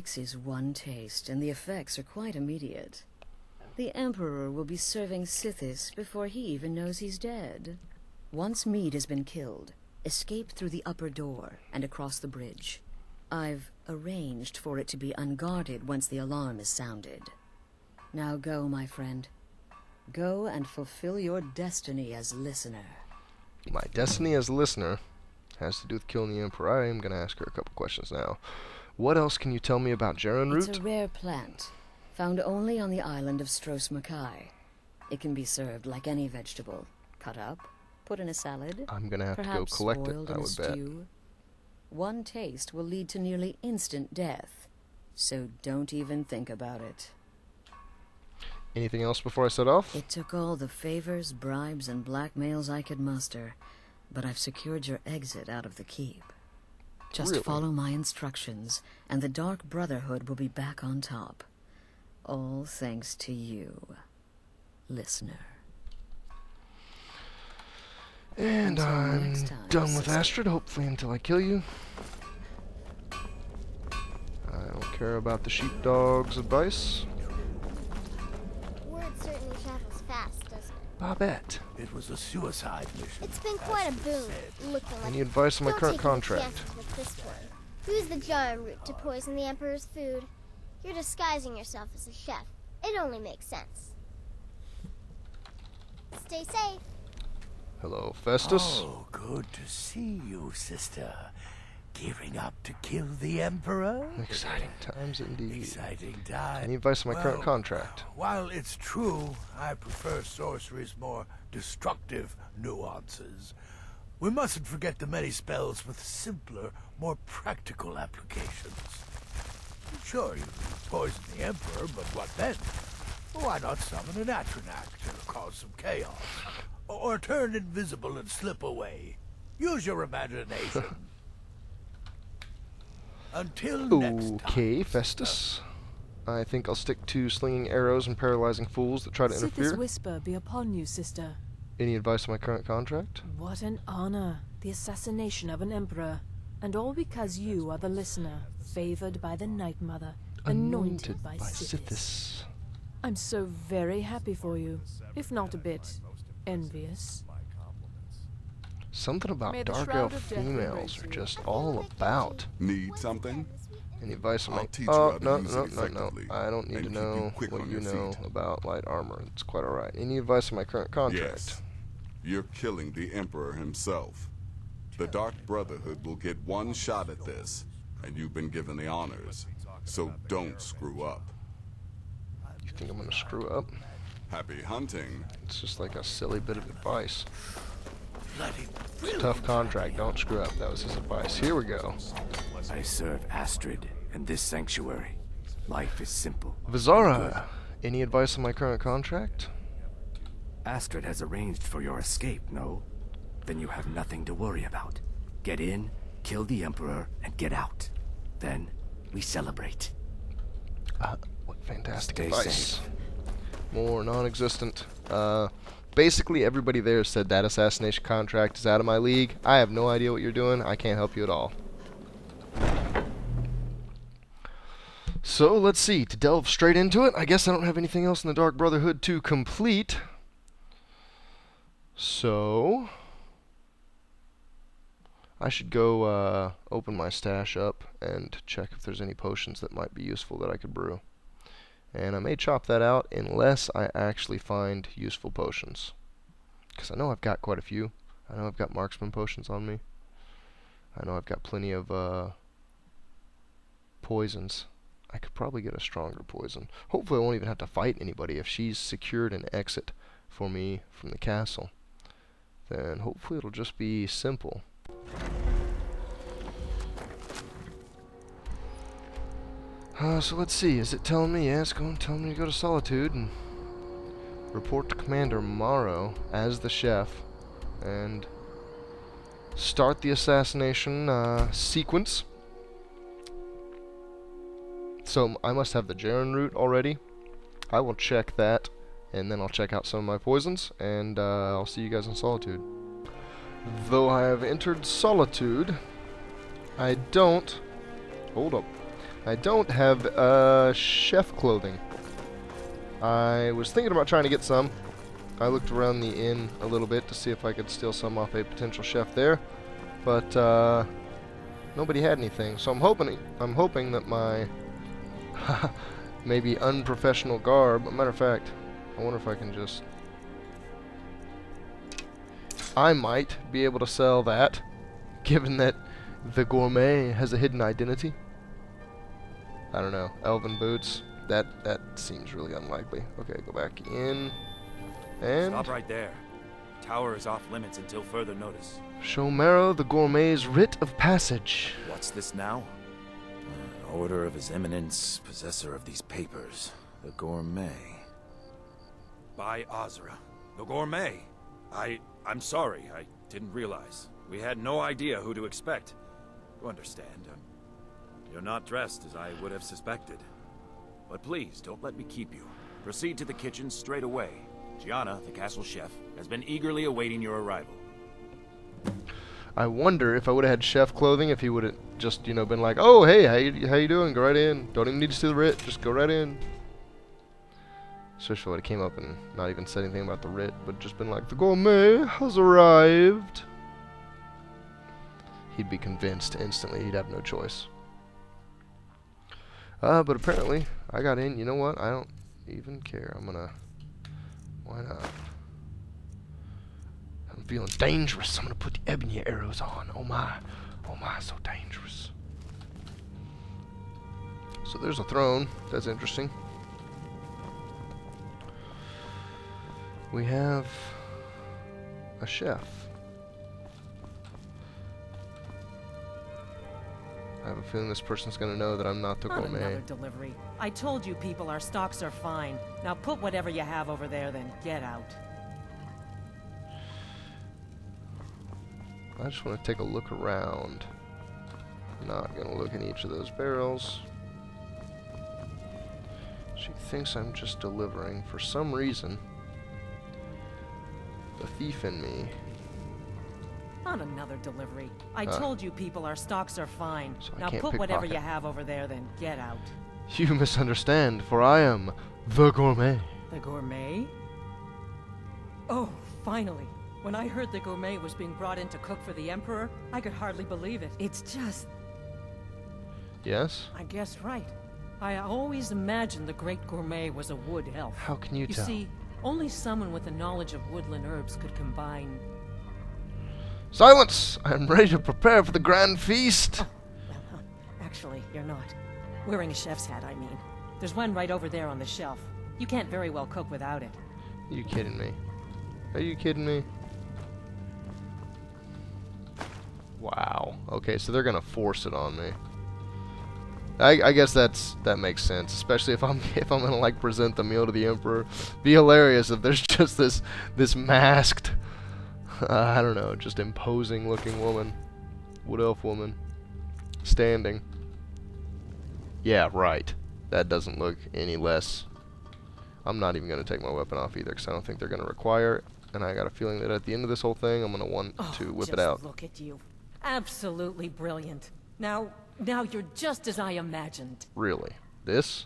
Is one taste, and the effects are quite immediate. The Emperor will be serving Sithis before he even knows he's dead. Once Mead has been killed, escape through the upper door and across the bridge. I've arranged for it to be unguarded once the alarm is sounded. Now go, my friend. Go and fulfill your destiny as listener. My destiny as listener has to do with killing the Emperor. I am going to ask her a couple questions now. What else can you tell me about Jaren root? It's a rare plant, found only on the island of Stros Makai. It can be served like any vegetable. Cut up, put in a salad. I'm going to have to go perhaps collect it, boiled I in a would bet. stew. One taste will lead to nearly instant death, so don't even think about it. Anything else before I set off? It took all the favors, bribes, and blackmails I could muster, but I've secured your exit out of the keep. Just Really? follow my instructions, and the Dark Brotherhood will be back on top. All thanks to you, listener. And Until I'm next time, done with sister. Astrid, hopefully until I kill you. I don't care about the sheepdog's advice. Word certainly travels fast, doesn't it? Babette. It was a suicide mission. It's been quite a boon, looking like Any advice on my Don't current take any contract? chances with this one. Who's the giant root to poison the Emperor's food? You're disguising yourself as a chef. It only makes sense. Stay safe. Hello, Festus. Oh, good to see you, sister. Gearing up to kill the Emperor? Exciting times indeed. Exciting time. Any advice on my current Well, contract? While it's true, I prefer sorcery's more destructive nuances. We mustn't forget the many spells with simpler, more practical applications. Sure, you can poison the Emperor, but what then? Why not summon an Atronac to cause some chaos? Or turn invisible and slip away? Use your imagination. Until next time. Okay, Festus. I think I'll stick to slinging arrows and paralyzing fools that try to Sithis interfere. whisper be upon you, sister. Any advice on my current contract? What an honor, the assassination of an emperor. And all because you are the listener, favored by the Night Mother, anointed by Sithis. I'm so very happy for you, if not a bit envious. Something about May the dark shroud elf of death females embrace are you. just all about. Need something? Any advice on I'll my... teach you Oh, how to no, use no, it no, no. effectively I don't need and to keep you know quick what on you your know feet. about light armor. It's quite alright. Any advice on my current contract? Yes. You're killing the Emperor himself. The Dark Brotherhood will get one shot at this, and you've been given the honors. So don't screw up. You think I'm gonna screw up? Happy hunting. It's just like a silly bit of advice. Bloody It's a tough contract. Don't screw up. That was his advice. Here we go. I serve Astrid and this sanctuary. Life is simple. Vizara, any advice on my current contract? Astrid has arranged for your escape, no? Then you have nothing to worry about. Get in, kill the Emperor, and get out. Then we celebrate. What fantastic Stay advice. safe. More non-existent. Basically everybody there said that assassination contract is out of my league. I have no idea what you're doing. I can't help you at all. So, let's see. To delve straight into it, I guess I don't have anything else in the Dark Brotherhood to complete. So, I should go open my stash up and check if there's any potions that might be useful that I could brew. And I may chop that out unless I actually find useful potions. Because I know I've got quite a few. I know I've got marksman potions on me. I know I've got plenty of poisons. I could probably get a stronger poison. Hopefully I won't even have to fight anybody. If she's secured an exit for me from the castle, then hopefully it'll just be simple. So let's see, is it telling me? Yeah, it's telling me to go to Solitude and report to Commander Morrow as the chef and start the assassination sequence. So I must have the Jaren root already. I will check that, and then I'll check out some of my poisons, and I'll see you guys in Solitude. Though I have entered Solitude, I don't... Hold up. I don't have chef clothing. I was thinking about trying to get some. I looked around the inn a little bit to see if I could steal some off a potential chef there, but nobody had anything. So I'm hoping that my maybe unprofessional garb. Matter of fact, I wonder if I can just. I might be able to sell that, given that the gourmet has a hidden identity. I don't know. Elven boots. That seems really unlikely. Okay, go back in. And stop right there. Tower is off limits until further notice. show Marrow the gourmet's writ of passage. What's this now? An order of His Eminence, possessor of these papers. The gourmet. By Azra. The gourmet. I'm sorry. I didn't realize. We had no idea who to expect. You understand. You're not dressed as I would have suspected. But please, don't let me keep you. Proceed to the kitchen straight away. Gianna, the castle chef, has been eagerly awaiting your arrival. I wonder if I would have had chef clothing, if he would have just, you know, been like, oh, hey, how you doing? Go right in. Don't even need to see the writ. Just go right in. Especially if I would have came up and not even said anything about the writ, but just been like, the gourmet has arrived. He'd be convinced instantly. He'd have no choice. But apparently, I got in. You know what? I don't even care. I'm gonna... Why not? I'm feeling dangerous. I'm gonna put the ebony arrows on. Oh my, so dangerous. So there's a throne. That's interesting. We have a chef. I have a feeling this person's gonna know that I'm not the gourmet. Another delivery. I told you people our stocks are fine. Now put whatever you have over there, then get out. I just want to take a look around. Not gonna look in each of those barrels. She thinks I'm just delivering. For some reason, the thief in me. On another delivery. I told you people our stocks are fine. So I now can't put whatever pickpocket. you have over there, then get out. You misunderstand, for I am the gourmet. The gourmet? Oh, finally. When I heard the gourmet was being brought in to cook for the Emperor, I could hardly believe it. It's just... Yes? I guess right. I always imagined the great gourmet was a wood elf. How can you tell? You see, only someone with a knowledge of woodland herbs could combine... Silence! I am ready to prepare for the grand feast. Oh, well, actually, you're not. Wearing a chef's hat, I mean. There's one right over there on the shelf. You can't very well cook without it. Are you kidding me? Are you kidding me? Wow. Okay, so they're gonna force it on me. I guess that makes sense, especially if I'm gonna like present the meal to the Emperor. Be hilarious if there's just this masked, I don't know, just imposing looking woman, wood elf woman, standing. Yeah, right. That doesn't look any less. I'm not even gonna take my weapon off either, because I don't think they're gonna require it. And I got a feeling that at the end of this whole thing, I'm gonna want to whip it out. Look at you. Absolutely brilliant. Now you're just as I imagined. Really? This?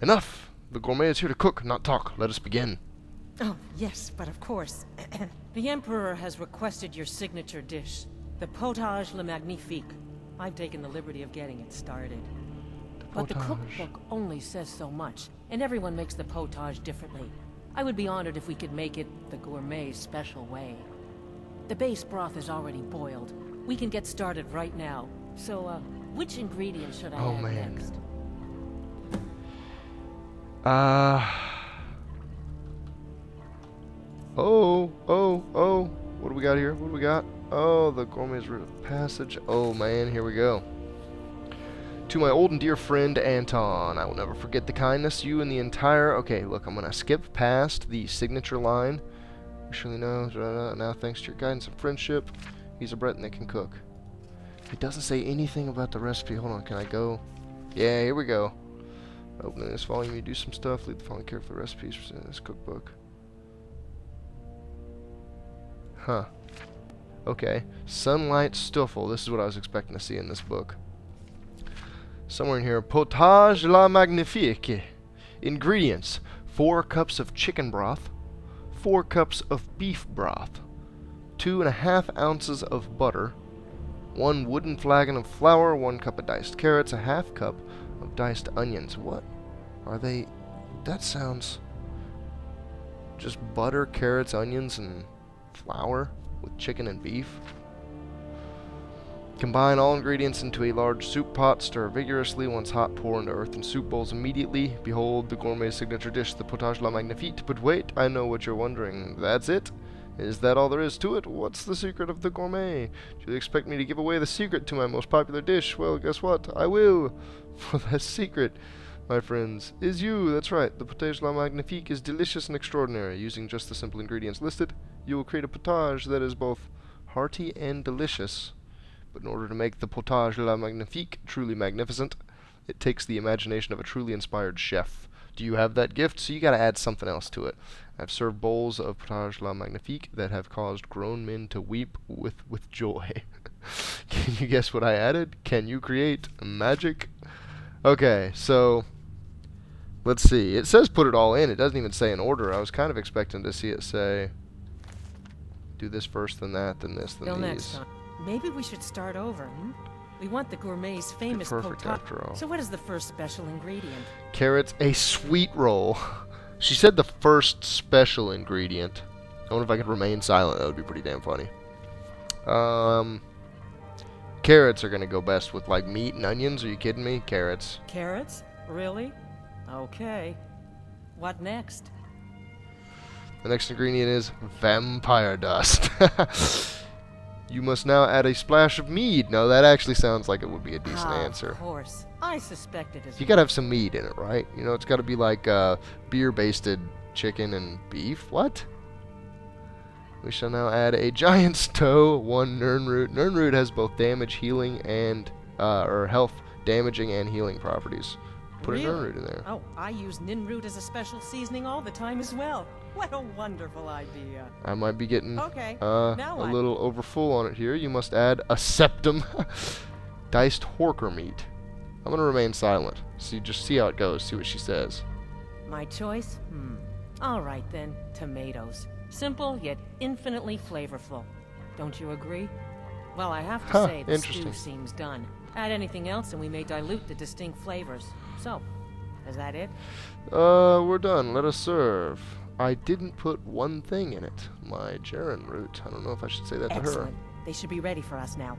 Enough! The gourmet is here to cook, not talk. Let us begin. Oh, yes, but of course. The Emperor has requested your signature dish, the potage le magnifique. I've taken the liberty of getting it started. But the cookbook only says so much, and everyone makes the potage differently. I would be honored if we could make it the gourmet's special way. The base broth is already boiled. We can get started right now. So, which ingredient should I add next? Oh. What do we got here? What do we got? Oh, the gourmet's route of passage. Oh, man, here we go. To my old and dear friend, Anton. I will never forget the kindness you and the entire... Okay, look, I'm going to skip past the signature line. We surely know. Now, thanks to your guidance and friendship, he's a Breton that can cook. It doesn't say anything about the recipe. Hold on, can I go? Yeah, here we go. Opening this volume, you do some stuff. Leave the following care for the recipes in this cookbook. Huh. Okay. Sunlight Stoffel. This is what I was expecting to see in this book. Somewhere in here. Potage la magnifique. Ingredients. 4 cups of chicken broth. 4 cups of beef broth. 2.5 ounces of butter. 1 wooden flagon of flour. 1 cup of diced carrots. A half cup of diced onions. What are they? That sounds... just butter, carrots, onions, and flour with chicken and beef. Combine all ingredients into a large soup pot. Stir vigorously. Once hot, pour into earthen soup bowls immediately. Behold the gourmet signature dish, the potage la magnifique. But wait, I know what you're wondering. That's it? Is that all there is to it? What's the secret of the gourmet? Do you expect me to give away the secret to my most popular dish? Well, guess what? I will. For that secret, my friends, is you. That's right. The potage la magnifique is delicious and extraordinary. Using just the simple ingredients listed, you will create a potage that is both hearty and delicious. But in order to make the potage la magnifique truly magnificent, it takes the imagination of a truly inspired chef. Do you have that gift? So you gotta add something else to it. I've served bowls of potage la magnifique that have caused grown men to weep with joy. Can you guess what I added? Can you create magic? Okay, so let's see. It says put it all in. It doesn't even say in order. I was kind of expecting to see it say do this first, then that, then this, then Till these. next time. Maybe we should start over, hmm? We want the gourmet's famous perfect potage. after all. So what is the first special ingredient? Carrots, a sweet roll. She said the first special ingredient. I wonder if I could remain silent. That would be pretty damn funny. Carrots are gonna go best with like meat and onions. Are you kidding me? Carrots. Carrots? Really? Okay. What next? The next ingredient is vampire dust. You must now add a splash of mead. No, that actually sounds like it would be a decent answer. Of course. I suspected as You gotta have some meat in it, right? You know, it's gotta be like beer-basted chicken and beef. What? We shall now add a giant's toe, 1 nirnroot. Nirnroot has both damage, healing, and or health damaging and healing properties. Put Really? a nirnroot in there. Oh, I use ninroot as a special seasoning all the time as well. What a wonderful idea. I might be getting Okay, a now what? little overfull on it here. You must add a septum diced horker meat. I'm gonna remain silent. So you just see how it goes. See what she says. My choice? All right then, tomatoes. Simple yet infinitely flavorful. Don't you agree? Well, I have to say the stew interesting. seems done. Add anything else and we may dilute the distinct flavors. So, is that it? We're done. Let us serve. I didn't put one thing in it. My Jaren root. I don't know if I should say that to her. Excellent. They should be ready for us now.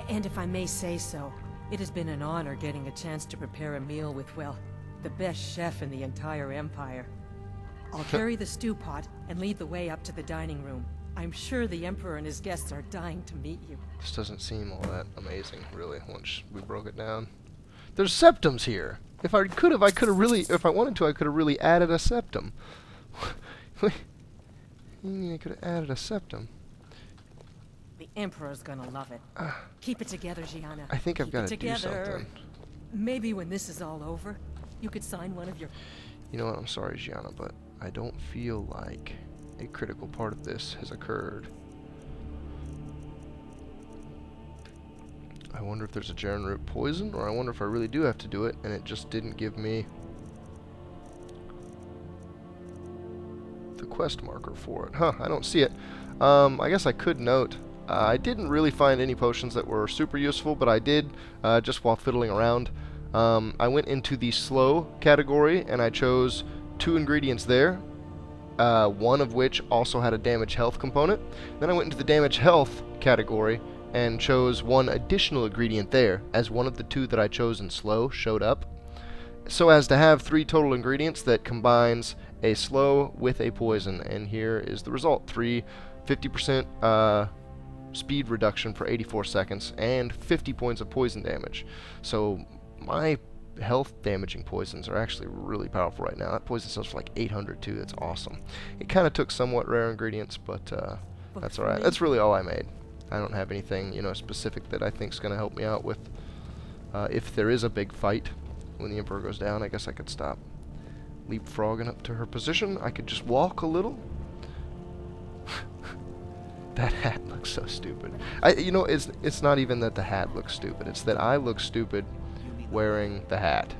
And if I may say so, it has been an honor getting a chance to prepare a meal with, well, the best chef in the entire empire. I'll carry the stew pot and lead the way up to the dining room. I'm sure the Emperor and his guests are dying to meet you. This doesn't seem all that amazing, really, once we broke it down. There's septums here. If I could have really, if I wanted to, I could have really added a septum. What do you mean I could have added a septum? The Emperor's gonna love it. Keep it together, Gianna. I think I've Keep got it to do together. something. Maybe when this is all over, you could sign one of your... You know what, I'm sorry, Gianna, but I don't feel like a critical part of this has occurred. I wonder if there's a Jaren root poison, or I wonder if I really do have to do it, and it just didn't give me the quest marker for it. Huh, I don't see it. I guess I could note, I didn't really find any potions that were super useful, but I did, just while fiddling around. I went into the slow category, and I chose 2 ingredients there, one of which also had a damage health component. Then I went into the damage health category, and chose 1 additional ingredient there, as one of the 2 that I chose in slow showed up, so as to have 3 total ingredients that combines a slow with a poison. And here is the result: 50% speed reduction for 84 seconds and 50 points of poison damage. So my health damaging poisons are actually really powerful right now. That poison sells for like 800 too. That's awesome. It kind of took somewhat rare ingredients, but that's alright. That's really all I made. I don't have anything, you know, specific that I think is going to help me out with. If there is a big fight when the Emperor goes down, I guess I could stop leapfrogging up to her position. I could just walk a little. That hat looks so stupid. You know, it's not even that the hat looks stupid. It's that I look stupid wearing the hat.